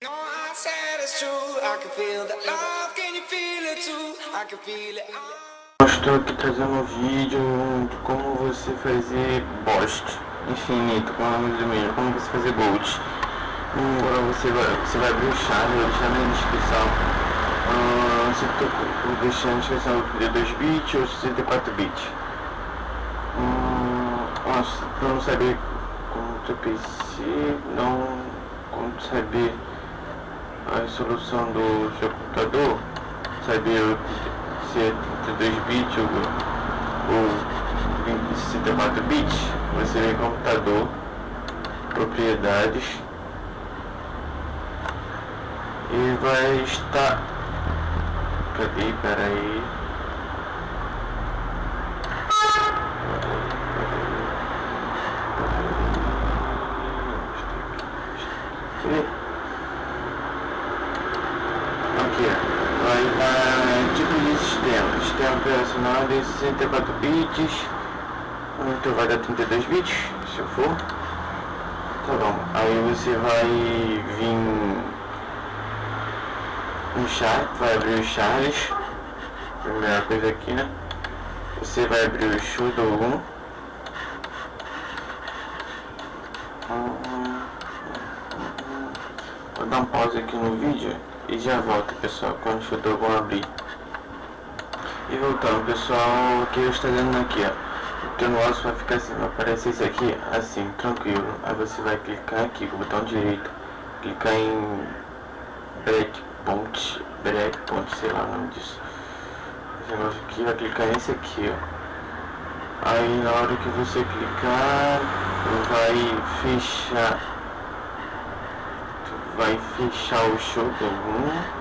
No, I said it's true. I can feel the love. Can you feel it too? I can feel it. Estou aqui trazendo um vídeo de como você fazer Boost infinito, com o nome do vídeo, como você fazer Gold. Agora você vai abrir o chave, vou deixar na descrição. Se eu vou deixar na descrição de 2 bits ou 64 bits. Para não saber como o teu PC, como saber a resolução do seu computador, saber se é 32 bits ou 64 bits, você vem em computador, propriedades, e vai estar... Peraí. Aqui, vai dar tipo de sistema operacional de 64 bits, então vai dar 32 bits, se for. Tá bom, aí você vai vir no chat, vai abrir os Charles, primeira coisa aqui, né? Você vai abrir o Sudo 1. Vou dar um pause aqui no vídeo e já volto, pessoal, quando o Sudo 1 abrir. E voltando, pessoal, o que eu estou dando aqui, ó. O teu mouse vai ficar assim, vai aparecer isso aqui, assim, tranquilo. Aí você vai clicar aqui com o botão direito, clicar em breakpoint, sei lá o nome disso. Esse negócio aqui, vai clicar nesse aqui, ó. Aí na hora que você clicar, vai fechar o Sudo 1.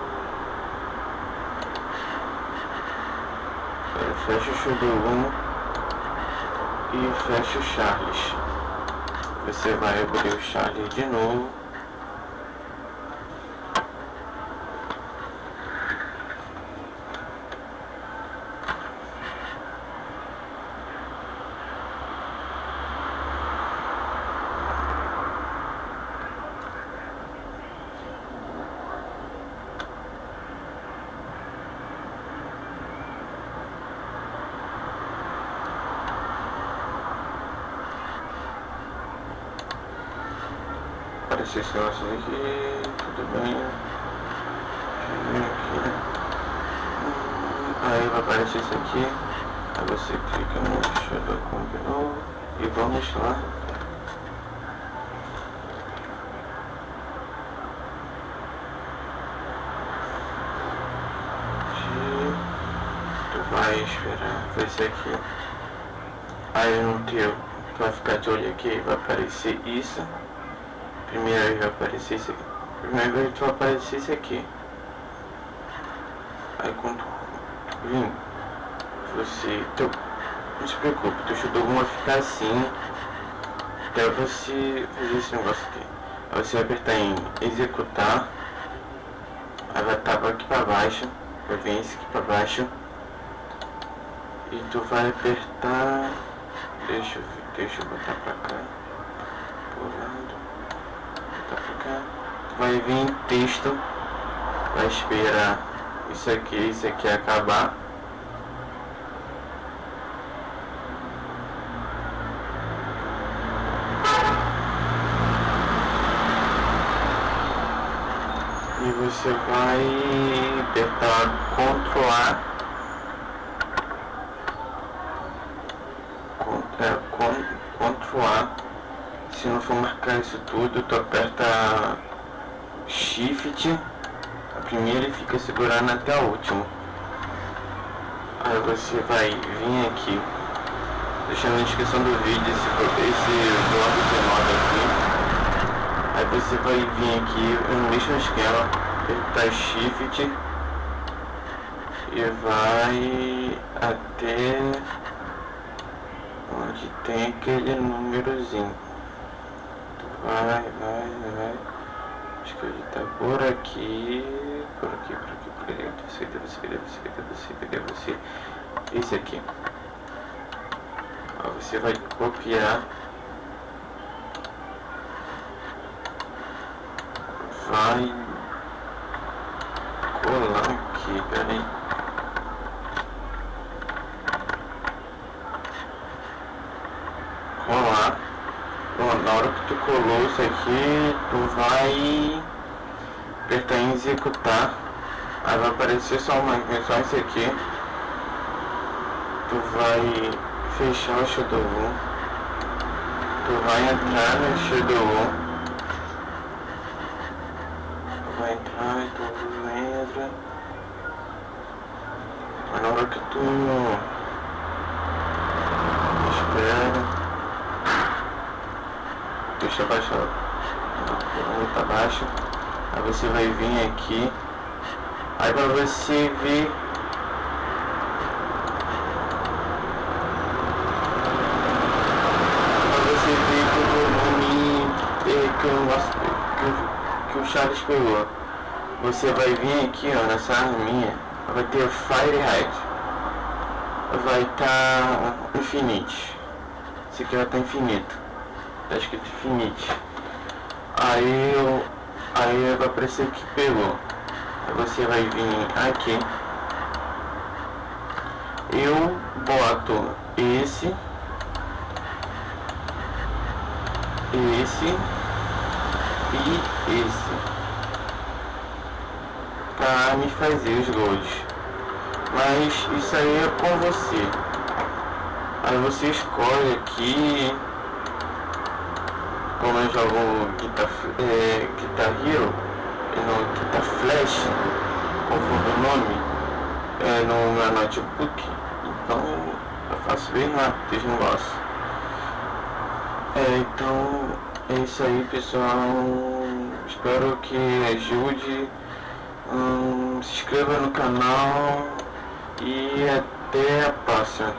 Fecha o Sudo 1 e fecha o Charles. Você vai abrir o Charles de novo. Aparecer esse negócio aqui, tudo bem. Aqui, né? Aí vai aparecer isso aqui. Aí você clica no Shadow de novo e vamos lá. Tu vai esperar fazer aqui. Aí no teu, tu vai ficar de olho aqui, vai aparecer isso. Primeiro vai aparecer isso aqui. Primeiro vai aparecer isso aqui. Aí quando vir, não se preocupe, teu Sudo 1 vai ficar assim até você fazer esse negócio aqui. Aí você vai apertar em executar. Aí vai estar aqui para baixo, vai vir esse aqui para baixo. E tu vai apertar, deixa eu botar pra cá, pro lado, botar pra cá. Tu vai vir em texto, vai esperar isso aqui acabar. E você vai apertar Ctrl A. Ctrl A. Se não for marcar isso tudo, tu aperta Shift a primeira e fica segurando até a última. Aí você vai vir aqui, deixando na descrição do vídeo esse blog de moda aqui. Aí você vai vir aqui no mesmo esquema, apertar Shift e vai até onde tem aquele númerozinho. Vai. Acho que ele tá por aqui. Você. Esse aqui. Ó, você vai copiar vai colar aqui, peraí. Colar. Bom, na hora que tu colou isso aqui, tu vai apertar em executar. Aí vai aparecer só isso aqui. Tu vai fechar o Shadow 1. Tu vai entrar no Shadow 1. Tu vai entrar e tu entra. Mas na hora que tu espera. Deixa abaixar. Tá baixo. Aí você vai vir aqui. Aí pra você ver. Que o volume que o Charles pegou. Você vai vir aqui, ó, nessa arminha. Vai ter Fire Height. Vai estar Infinite. Esse aqui vai estar infinito. Tá escrito Infinite. Aí vai aparecer que pegou. Aí você vai vir aqui. Eu boto esse e esse para me fazer os golds, mas isso aí é com você. Aí você escolhe aqui, como eu jogo Guitar Hero, no Guitar Flash, conforme o nome, no meu notebook, então eu faço bem rápido esse negócio. Então é isso aí, pessoal. Espero que ajude. Se inscreva no canal e até a próxima.